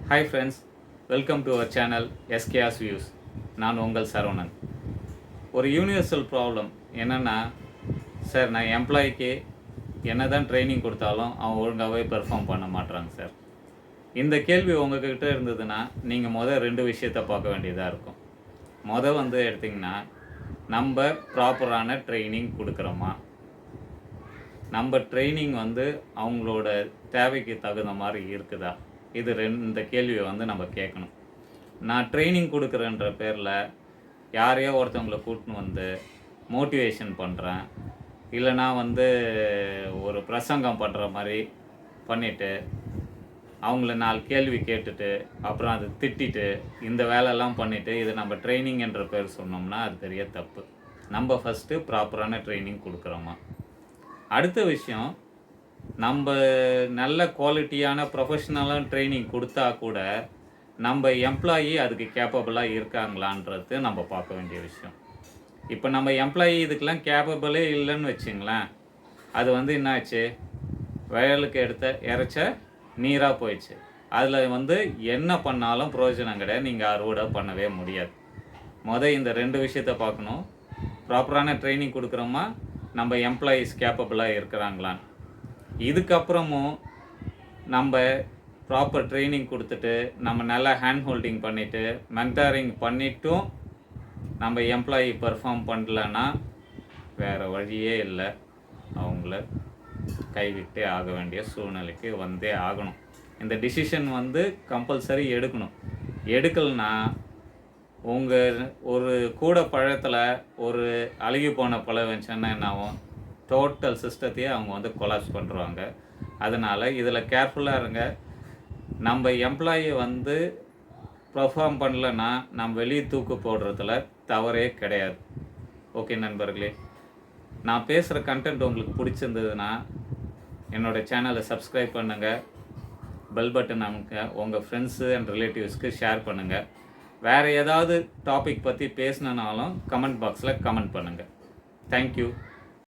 Hi friends, welcome to our channel எஸ்கேஆஸ் views. நான் உங்கள் சரவணன். ஒரு யூனிவர்சல் ப்ராப்ளம் என்னென்னா, சார் நான் எம்ப்ளாய்க்கு என்ன தான் ட்ரைனிங் கொடுத்தாலும் அவன் ஒழுங்காகவே பெர்ஃபார்ம் பண்ண மாட்றாங்க சார். இந்த கேள்வி உங்கள்கிட்ட இருந்ததுன்னா நீங்கள் ரெண்டு விஷயத்தை பார்க்க வேண்டியதாக இருக்கும். எடுத்திங்கன்னா, நம்ம ப்ராப்பரான ட்ரைனிங் கொடுக்குறோமா, நம்ம ட்ரைனிங் அவங்களோட தேவைக்கு தகுந்த மாதிரி இருக்குதா, இது இந்த கேள்வியை நம்ம கேட்கணும். நான் ட்ரைனிங் கொடுக்குறேன்ற பேரில் யாரையோ ஒருத்தவங்களை கூட்டின்னு மோட்டிவேஷன் பண்ணுறேன், இல்லைனா ஒரு பிரசங்கம் பண்ணுற மாதிரி பண்ணிவிட்டு அவங்கள 4 கேள்வி கேட்டுட்டு அப்புறம் அதை திட்டிட்டு இந்த வேலையெல்லாம் பண்ணிவிட்டு இது நம்ம ட்ரைனிங் என்ற பேர் சொன்னோம்னா அது பெரிய தப்பு. நம்ம ஃபஸ்ட்டு ப்ராப்பரான ட்ரைனிங் கொடுக்குறோமா. அடுத்த விஷயம், நம்ம நல்ல குவாலிட்டியான ப்ரொஃபஷ்னலான ட்ரைனிங் கொடுத்தா கூட நம்ம எம்ப்ளாயி அதுக்கு கேப்பபிளாக இருக்காங்களான்றது நம்ம பார்க்க வேண்டிய விஷயம். இப்போ நம்ம எம்ப்ளாயி இதுக்கெலாம் கேப்பபிளே இல்லைன்னு வச்சுங்களேன், அது என்னாச்சு, வயலுக்கு இறைச்ச நீராக போயிடுச்சு. அதில் என்ன பண்ணாலும் பிரயோஜனம் கிடையாது, நீங்கள் அறுவடை பண்ணவே முடியாது. இந்த 2 விஷயத்தை பார்க்கணும். ப்ராப்பரான ட்ரைனிங் கொடுக்குறோமா, நம்ம எம்ப்ளாயீஸ் கேப்பபிளாக இருக்கிறாங்களான்னு. இதுக்கப்புறமும் நம்ம ப்ராப்பர் ட்ரைனிங் கொடுத்துட்டு நம்ம நல்லா ஹேண்ட் ஹோல்டிங் பண்ணிவிட்டு மென்டாரிங் பண்ணிட்டும் நம்ம எம்ப்ளாயி பெர்ஃபார்ம் பண்ணலன்னா வேறு வழியே இல்லை, அவங்கள கைவிட்டே ஆக வேண்டிய சூழ்நிலைக்கு வந்தே ஆகணும். இந்த டிசிஷன் கம்பல்சரி எடுக்கணும். எடுக்கலைன்னா உங்கள் ஒரு கூட பழத்தில் ஒரு அழுகி போன பழம் வச்சுன்னா என்ன ஆகும், டோட்டல் சிஸ்டத்தையே அவங்க கொலாப்ஸ் பண்ணுறாங்க. அதனால் இதில் கேர்ஃபுல்லாக இருங்க. நம்ம எம்ப்ளாயி பெர்ஃபார்ம் பண்ணலன்னா நம்ம வெளியே தூக்கு போடுறதுல தவறே கிடையாது. ஓகே நண்பர்களே, நான் பேசுகிற கண்டென்ட் உங்களுக்கு பிடிச்சிருந்ததுன்னா என்னோடய சேனலை சப்ஸ்கிரைப் பண்ணுங்கள், பெல் பட்டன் அமுங்க, உங்கள் ஃப்ரெண்ட்ஸு அண்ட் ரிலேட்டிவ்ஸ்க்கு ஷேர் பண்ணுங்கள். வேறு ஏதாவது டாபிக் பற்றி பேசணுன்னாலும் கமெண்ட் பாக்ஸில் கமெண்ட் பண்ணுங்கள். தேங்க்யூ.